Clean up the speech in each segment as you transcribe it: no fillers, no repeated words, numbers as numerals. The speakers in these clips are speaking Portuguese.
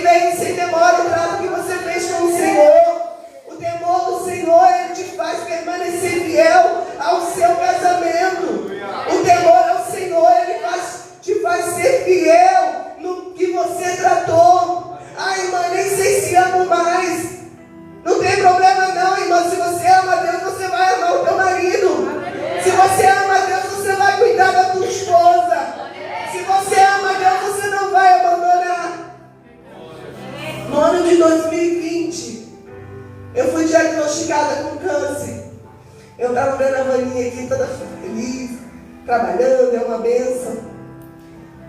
lembre sem demora o trato que você fez com o Senhor. O temor do Senhor, Ele te faz permanecer fiel ao seu casamento. O temor ao Senhor, Ele te faz ser fiel no que você tratou. Ai, irmã, nem sei se amo mais. Não tem problema não, irmã. Se você ama a Deus, você vai amar o teu marido. Se você ama a Deus, você vai cuidar da tua esposa. Se você ama a Deus, você não vai abandonar. No ano de 2020, eu fui diagnosticada com câncer. Eu estava vendo a Vaninha aqui toda feliz, trabalhando, é uma bênção.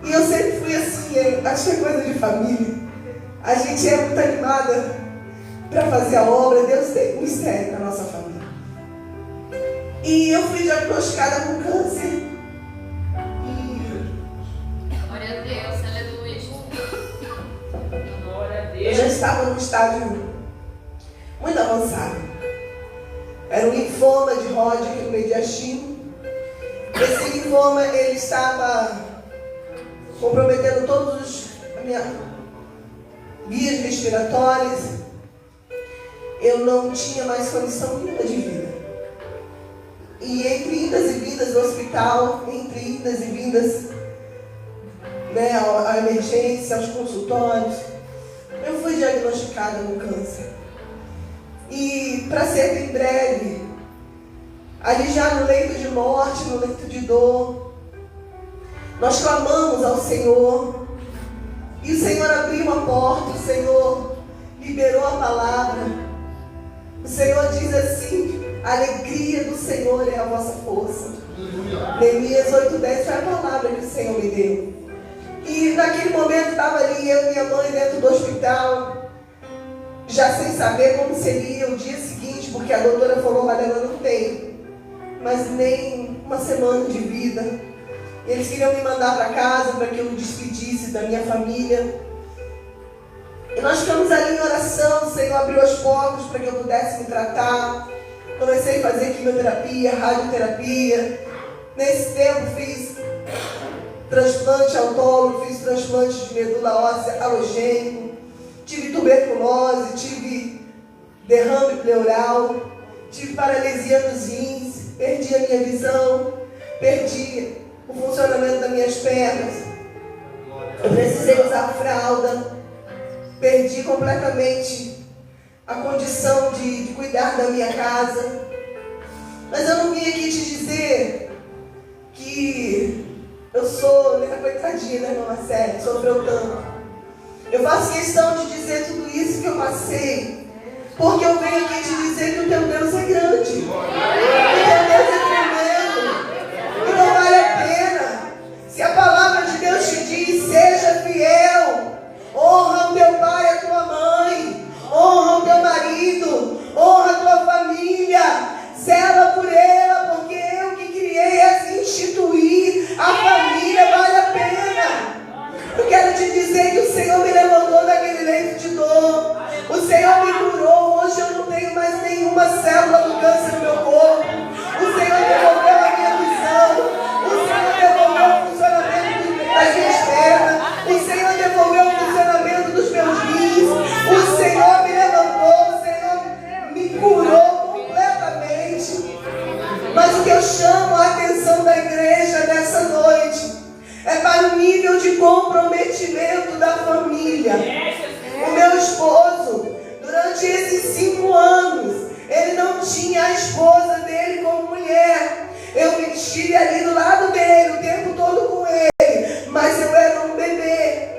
E eu sempre fui assim, acho que é coisa de família. A gente é muito animada para fazer a obra. Deus tem um mistério na nossa família. E eu fui diagnosticada com câncer. Glória a Deus, aleluia. Glória a Deus. Eu já estava num estágio muito avançado. Era um linfoma de Hodgkin no mediastino. Esse linfoma, ele estava comprometendo todas as minhas vias respiratórias. Eu não tinha mais condição nenhuma de vida. E entre idas e vindas do hospital, entre idas e vindas, né, à emergência, aos consultórios, eu fui diagnosticada com câncer. E, para ser bem breve, ali já no leito de morte, no leito de dor, nós clamamos ao Senhor. E o Senhor abriu uma porta, o Senhor liberou a palavra. O Senhor diz assim: a alegria do Senhor é a vossa força. Neemias 8:10 foi a palavra que o Senhor me deu. E naquele momento estava ali eu e minha mãe dentro do hospital, já sem saber como seria o dia seguinte, porque a doutora falou: olha, ela não tem mas nem uma semana de vida. E eles queriam me mandar para casa para que eu me despedisse da minha família. E nós ficamos ali em oração. O Senhor abriu as portas para que eu pudesse me tratar. Comecei a fazer quimioterapia, radioterapia. Nesse tempo fiz transplante autólogo, fiz transplante de medula óssea halogênico, tive tuberculose, tive derrame pleural, tive paralisia nos rins, perdi a minha visão, perdi o funcionamento das minhas pernas, eu precisei usar fralda, perdi completamente a condição de cuidar da minha casa. Mas eu não vim aqui te dizer que eu sou, né, coitadinha, né, irmã Marcele, sofreu tanto. Eu faço questão de dizer tudo isso que eu passei, porque eu venho aqui te dizer que o teu Deus é grande, o teu Deus é tremendo, e não vale a pena. Se a palavra de Deus te diz: seja fiel, honra o teu pai e a tua mãe, honra o teu marido, honra a tua família, zela por ela, porque eu que criei as instituir a família, vale a pena. Eu quero te dizer que o Senhor me levantou daquele leito de dor, o Senhor me curou. Hoje eu não tenho mais nenhuma célula do câncer no meu corpo. O Senhor devolveu a minha visão, o Senhor devolveu o funcionamento das minhas pernas, o Senhor devolveu o funcionamento dos meus rins, o Senhor me levantou, o Senhor me curou completamente. Mas o que eu chamo a atenção da igreja nessa noite é para o nível de comprometimento da família. O meu esposo, durante esses 5 anos, ele não tinha a esposa dele como mulher. Eu estive ali do lado dele o tempo todo com ele, mas eu era um bebê.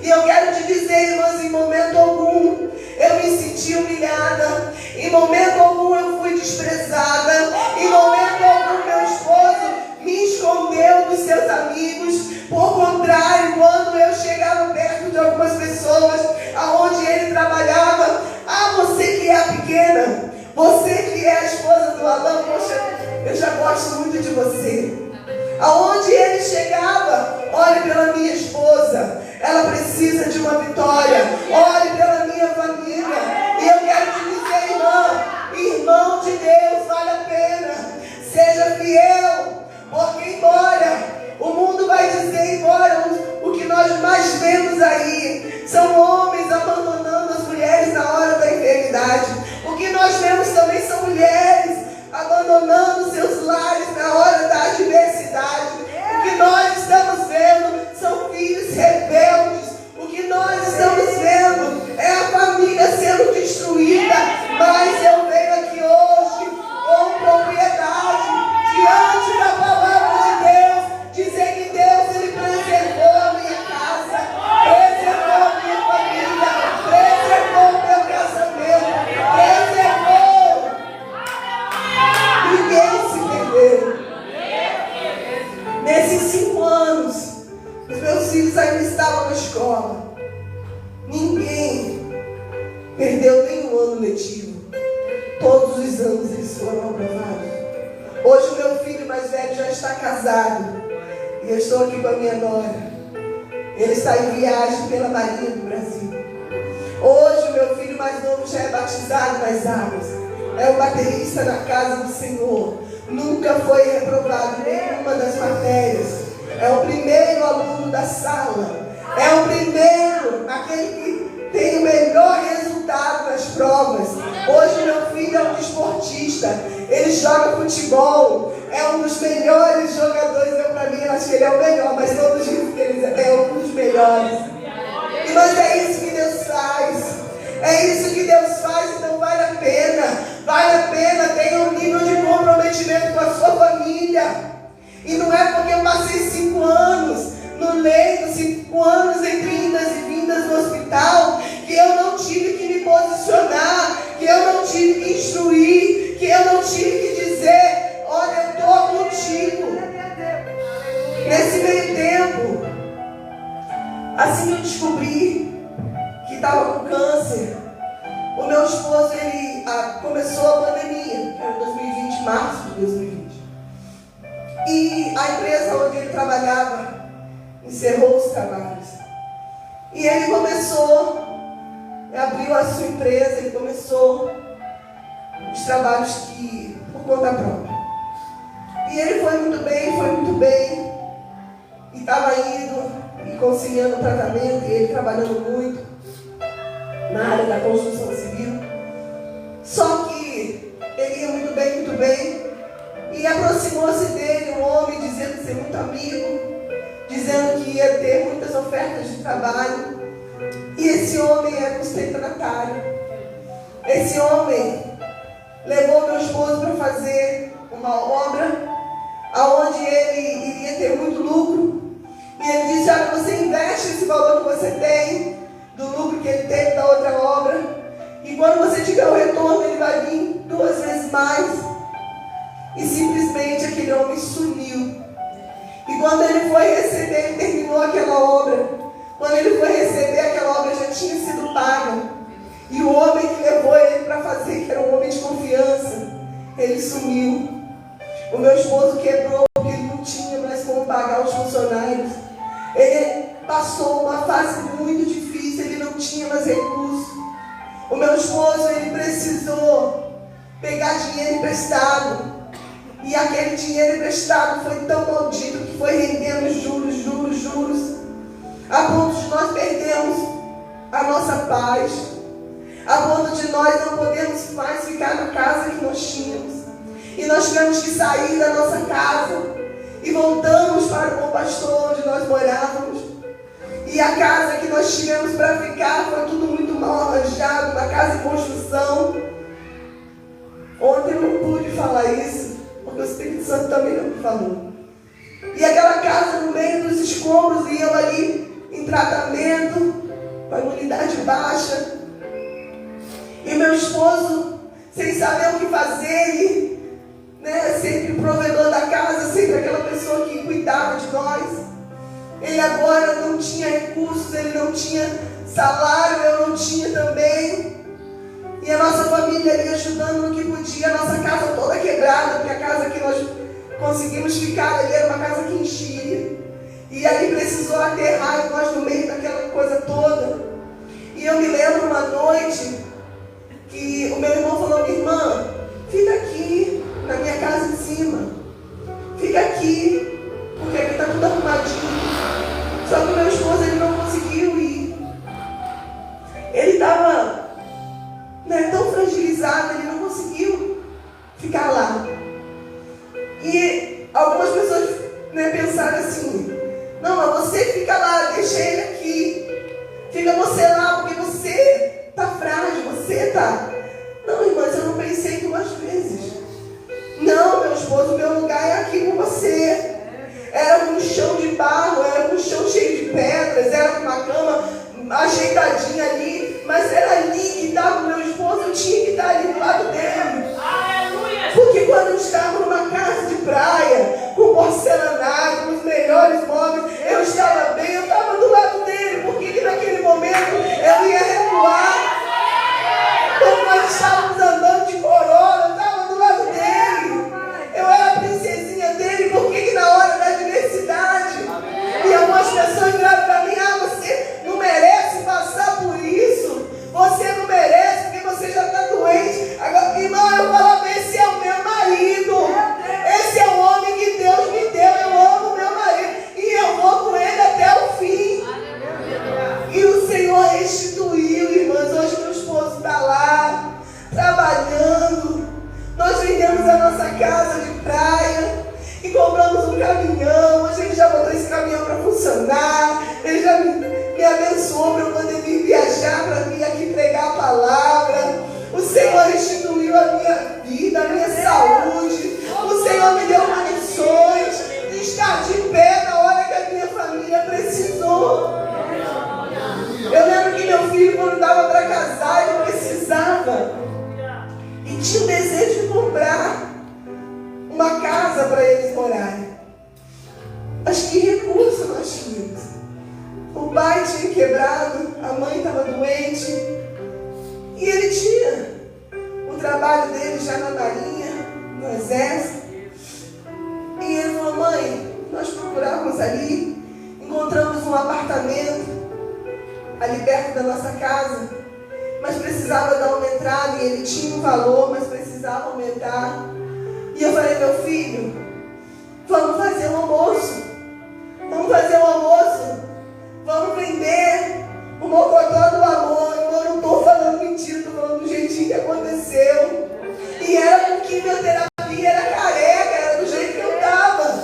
E eu quero te dizer, irmãs, em momento algum eu me senti humilhada, em momento algum eu fui desprezada, em momento algum meu esposo me escondeu dos seus amigos. Por contrário, quando eu chegava perto de algumas pessoas aonde ele trabalhava: você que é a pequena, você que é a esposa do Alain, poxa, eu já gosto muito de você. Aonde ele chegava: olhe pela minha esposa, ela precisa de uma vitória, olhe pela minha família. E eu quero te dizer, irmão de Deus, vale a pena, seja fiel, porque embora o mundo vai dizer, embora o que nós mais vemos aí são homens amando perdeu nenhum ano letivo. Todos os anos eles foram aprovados. Hoje o meu filho mais velho já está casado. E eu estou aqui com a minha nora. Ele está em viagem pela Marinha do Brasil. Hoje o meu filho mais novo já é batizado nas águas. É o baterista na casa do Senhor. Nunca foi reprovado em nenhuma das matérias. É o primeiro aluno da sala. É o primeiro, aquele que tem o melhor resultado nas provas. Hoje meu filho é um desportista. Ele joga futebol. É um dos melhores jogadores. Para mim, eu acho que ele é o melhor, mas todos dizem que ele é um dos melhores. Mas é isso que Deus faz. É isso que Deus faz, então vale a pena. Vale a pena, tenha um nível de comprometimento com a sua família. E não é porque eu passei 5 anos no leito, 5 anos entre indas e vindas no hospital, que eu não tive que me posicionar, que eu não tive que instruir, que eu não tive que dizer, olha, eu estou contigo. Nesse meio tempo, assim que eu descobri que estava com câncer, o meu esposo, ele começou a pandemia, que era 2020, março de 2020. E a empresa onde ele trabalhava encerrou os trabalhos. E ele abriu a sua empresa, ele começou os trabalhos por conta própria. E ele foi muito bem, e estava indo e conciliando o tratamento, e ele trabalhando muito na área da construção civil. Só que ele ia muito bem, e aproximou-se dele um homem dizendo ser muito amigo, dizendo que ia ter muitas ofertas de trabalho. E esse homem era sustentário. Esse homem levou meu esposo para fazer uma obra aonde ele iria ter muito lucro. E ele disse, olha, você investe esse valor que você tem, do lucro que ele teve da outra obra, e quando você tiver o retorno, ele vai vir 2 vezes mais. E simplesmente aquele homem sumiu. E quando ele foi receber, ele terminou aquela obra. Quando ele foi receber, aquela obra já tinha sido paga. E o homem que levou ele para fazer, que era um homem de confiança, ele sumiu. O meu esposo quebrou, porque ele não tinha mais como pagar os funcionários. Ele passou uma fase muito difícil, ele não tinha mais recursos. O meu esposo, ele precisou pegar dinheiro emprestado. E aquele dinheiro emprestado foi tão maldito que foi rendendo juros, a ponto de nós perdermos a nossa paz, a ponto de nós não podermos mais ficar na casa que nós tínhamos. E nós tivemos que sair da nossa casa e voltamos para o Bom Pastor, onde nós morávamos. E a casa que nós tivemos para ficar foi tudo muito mal arranjado, uma casa em construção. Ontem eu não pude falar isso, porque o Espírito Santo também não me falou. E aquela casa no meio dos escombros, e eu ali em tratamento, com a imunidade baixa. E meu esposo, sem saber o que fazer, sempre o provedor da casa, sempre aquela pessoa que cuidava de nós. Ele agora não tinha recursos, ele não tinha salário, eu não tinha também. E a nossa família ali ajudando no que podia, a nossa casa toda quebrada, porque a casa que nós conseguimos ficar ali era uma casa que enchia. E aí precisou aterrar nós no meio daquela coisa toda. E eu me lembro uma noite que o meu irmão falou, minha irmã, fica aqui na minha casa em cima. Fica aqui, porque aqui está tudo arrumadinho. Só que o meu esposo, ele não conseguiu ir. Ele estava tão fragilizado, ele não conseguiu ficar lá. E algumas pessoas pensaram assim, não, mas você fica lá, deixa ele aqui. Fica você lá, porque você está frágil, você está... Não, irmãs, eu não pensei 2 vezes. Não, meu esposo, meu lugar é aqui com você. Era um chão de barro, era um chão cheio de pedras, era uma cama ajeitadinha ali, mas era ali que estava o meu esposo, eu tinha que estar ali do lado dele. Aleluia! Porque quando eu estava numa casa de praia, com porcelanato, com os melhores móveis, eu estava bem, eu estava do lado dele, porque naquele momento eu ia recuar. funcionar, Ele já me abençoou para eu poder vir viajar, para vir aqui pregar a palavra. O Senhor restituiu a minha vida, a minha saúde. O Senhor me deu condições de estar de pé na hora que a minha família precisou. Eu lembro que meu filho, quando estava para casar, ele precisava e tinha o desejo de comprar uma casa para eles morarem. Mas que recurso nós tínhamos? O pai tinha quebrado, a mãe estava doente e ele tinha o trabalho dele já na marinha, no exército. E ele falou: mãe, nós procurávamos ali, encontramos um apartamento ali perto da nossa casa, mas precisava dar uma entrada e ele tinha um valor, mas precisava aumentar. E eu falei: meu filho, vamos fazer um almoço. Vamos fazer um almoço. Vamos vender o mocotó do amor. Eu não estou falando mentira, estou falando do jeitinho que aconteceu. E era com quimioterapia, era careca, era do jeito que eu estava.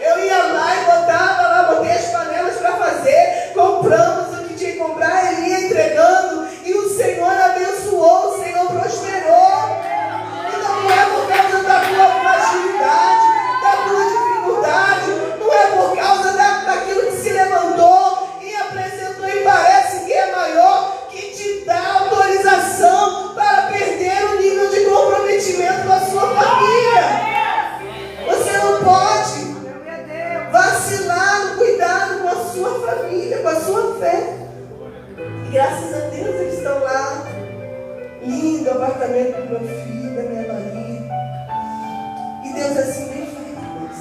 Eu ia lá e botava lá, botei as panelas para fazer, compramos o que tinha que comprar, ele ia entregando. E o Senhor abençoou, o Senhor prosperou. Então não é por causa da tua fragilidade, da tua dificuldade, não é por causa daquilo que se levantou e apresentou e parece que é maior, que te dá autorização para perder o nível de comprometimento com a sua família. Você não pode vacilar no cuidado com a sua família, com a sua fé. E graças a Deus eles estão lá. Lindo apartamento do meu filho, da minha Maria. E Deus assim bem faz.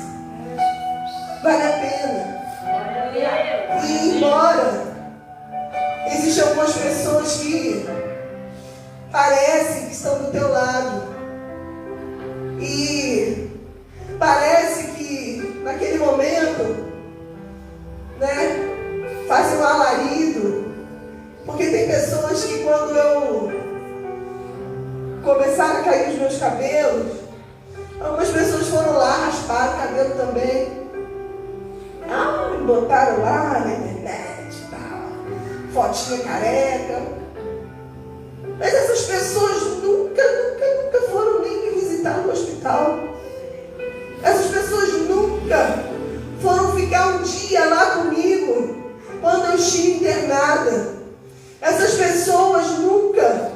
Vale a pena. E embora existem algumas pessoas que parecem que estão do teu lado. E parece que naquele momento, né, fazem um alarido. Porque tem pessoas que quando eu começaram a cair os meus cabelos, algumas pessoas foram lá, rasparam o cabelo também. Me botaram lá na internet e tal, fotinha careca. Mas essas pessoas nunca foram nem me visitar no hospital. Essas pessoas nunca foram ficar um dia lá comigo quando eu estive internada. Essas pessoas nunca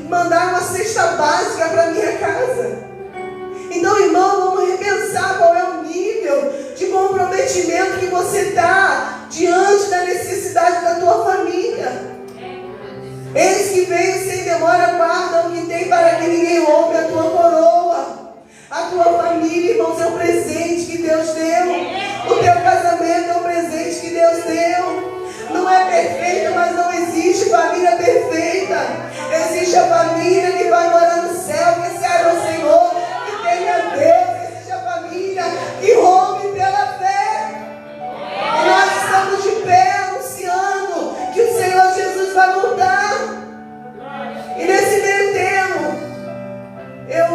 mandaram uma cesta básica para minha casa. Então, irmão, vamos repensar qual é o nível de comprometimento que você está diante da necessidade da tua família. Eis que veio sem demora, guardam o que tem para que ninguém roube a tua coroa. A tua família, irmãos, é um presente que Deus deu. O teu casamento é um presente que Deus deu. Não é perfeito, mas não existe família perfeita. Existe a família que vai morar no céu, que serve ao Senhor, que tem a Deus. Existe a família que rompe pela fé. E nós estamos de pé anunciando que o Senhor Jesus vai voltar. E nesse meio tempo, eu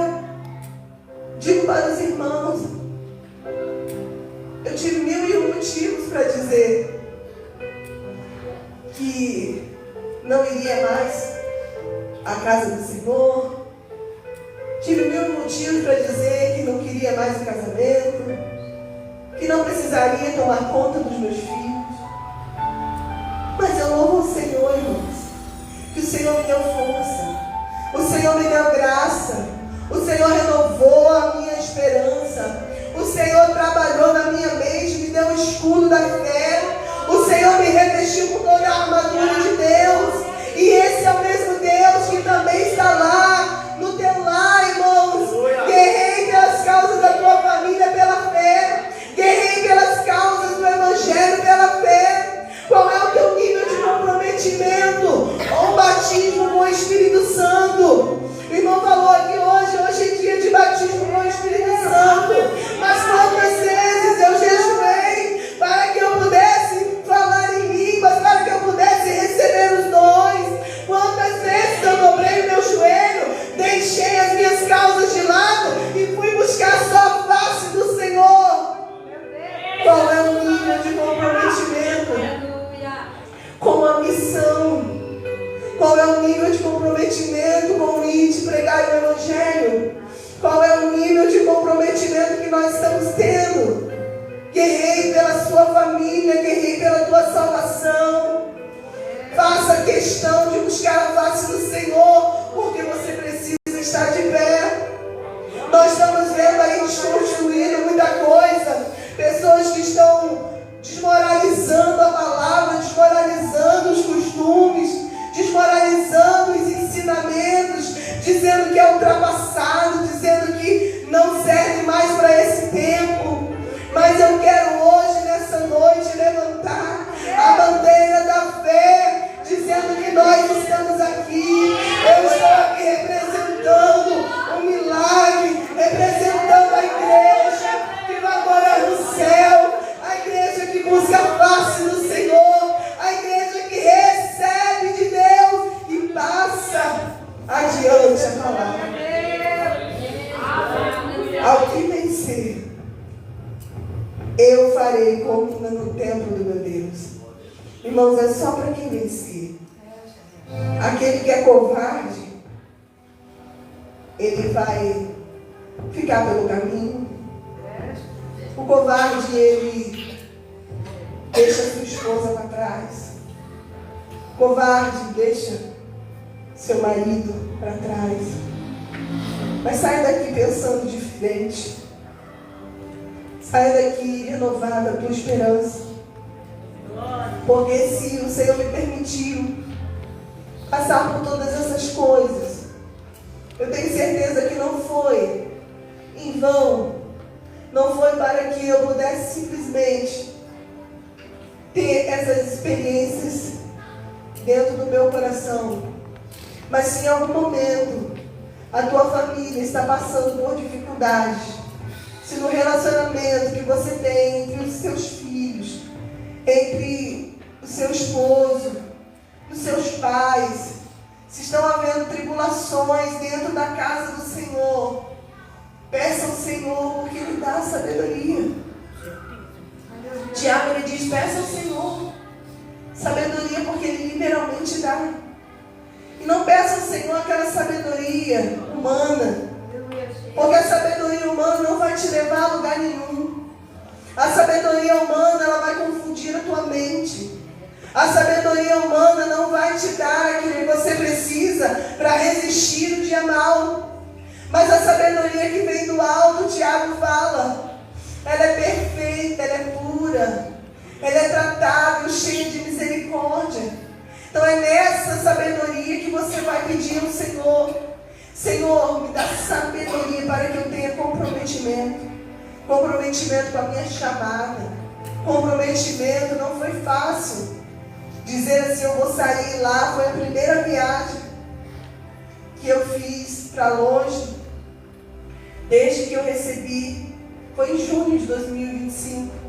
digo para os irmãos, eu tive 1001 motivos para dizer que não iria mais à casa do Senhor. Tive 1000 motivos para dizer que não queria mais o casamento, que não precisaria tomar conta dos meus filhos. Mas eu louvo o Senhor, irmãos, que o Senhor me deu força, o Senhor me deu graça, o Senhor renovou a minha esperança, o Senhor trabalhou na minha mente, me deu o escudo da fé. O Senhor me revestiu com toda a armadura de Deus. E esse é o mesmo Deus que também está lá, no teu lar, irmãos. Guerrei pelas causas da tua família pela fé. Guerrei pelas causas do Evangelho pela fé. Qual é o teu nível de comprometimento? Ou batismo com o Espírito Santo? O irmão falou aqui hoje é dia de batismo com o Espírito Santo. Mas quantas vezes eu jejuei para que eu pudesse falar em línguas, para que eu pudesse receber os dons? Quantas vezes eu dobrei o meu joelho, deixei as minhas causas de lado e fui buscar só a face do Senhor? Qual é o nível de comprometimento Qual é o nível de comprometimento com o ir de pregar o Evangelho? Qual é o nível de comprometimento que nós estamos tendo? Guerrei pela sua família, guerrei pela tua salvação. Faça questão de buscar a face do Senhor, porque você precisa estar de pé. Nós estamos vendo aí desconstruindo muita coisa. Pessoas que estão desmoralizando a palavra, desmoralizando os costumes, desmoralizando os ensinamentos, dizendo que é ultrapassado, dizendo que não serve mais para esse tempo. Mas eu quero hoje, nessa noite, levantar a bandeira da fé, dizendo que nós estamos aqui. Eu estou aqui representando um milagre, representando a igreja que vai morar no céu, a igreja que busca a face do Senhor, a igreja que recebe de Deus e passa adiante a palavra. Ao que vencer, eu farei comida no templo do meu Deus. Irmãos, é só para quem vencer. Aquele que é covarde, ele vai ficar pelo caminho. O covarde, ele deixa sua esposa para trás. O covarde deixa seu marido para trás. Mas saia daqui pensando diferente. Saia daqui renovada a tua esperança. Porque se o Senhor me permitiu passar por todas essas coisas, eu tenho certeza que não foi em vão. Não foi para que eu pudesse simplesmente ter essas experiências dentro do meu coração. Mas se em algum momento a tua família está passando por dificuldades, se no relacionamento que você tem entre os seus filhos, entre o seu esposo, os seus pais, se estão havendo tribulações dentro da casa do Senhor, peça ao Senhor, porque Ele dá sabedoria. Tiago, ele diz, peça ao Senhor sabedoria, porque Ele liberalmente dá. E não peça ao Senhor aquela sabedoria humana, porque a sabedoria humana não vai te levar a lugar nenhum. A sabedoria humana, ela vai confundir a tua mente. A sabedoria humana não vai te dar aquilo que você precisa para resistir o dia mal. Mas a sabedoria que vem do alto, o Tiago fala, ela é perfeita, ela é pura, ela é tratável, cheia de misericórdia. Então é nessa sabedoria que você vai pedir ao Senhor. Senhor, me dá sabedoria para que eu tenha comprometimento. Comprometimento com a minha chamada. Comprometimento, não foi fácil. Dizer assim, eu vou sair lá, foi a primeira viagem que eu fiz para longe. Desde que eu recebi, foi em junho de 2025.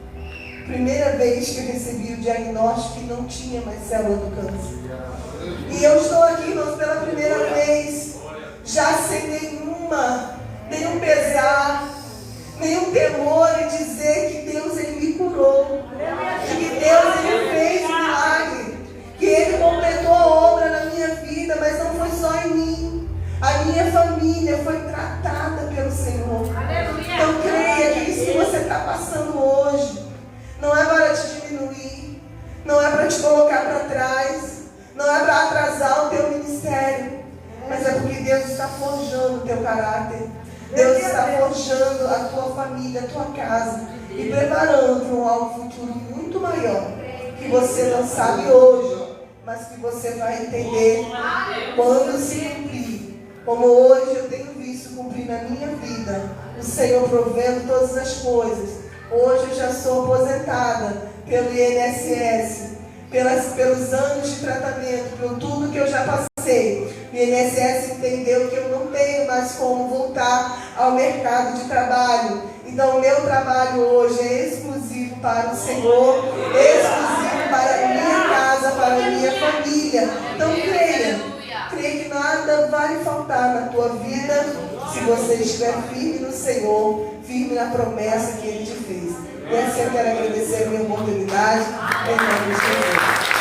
Primeira vez que eu recebi o diagnóstico que não tinha mais célula do câncer. E eu estou aqui, irmãos, pela primeira vez, já sem nenhum pesar, nenhum temor em dizer que Deus, Ele me curou. Que Deus, Ele fez um milagre. Que Ele completou a obra na minha vida, mas não foi só em mim. A minha família foi tratada pelo Senhor. Então creia que isso que você está passando hoje não é para te diminuir, não é para te colocar para trás, não é para atrasar o teu ministério, mas é porque Deus está forjando o teu caráter. Deus está forjando a tua família, a tua casa e preparando para um futuro muito maior que você não sabe hoje, mas que você vai entender quando se cumprir. Como hoje eu tenho visto cumprir na minha vida, o Senhor provendo todas as coisas. Hoje eu já sou aposentada pelo INSS, pelos anos de tratamento, por tudo que eu já passei. O INSS entendeu que eu não tenho mais como voltar ao mercado de trabalho. Então o meu trabalho hoje é exclusivo para o Senhor, exclusivo para a minha casa, para a minha família. Então creia que nada vai faltar na tua vida se você estiver firme no Senhor, firme na promessa que Ele te fez. E assim eu quero agradecer a minha oportunidade. Em nome de Jesus.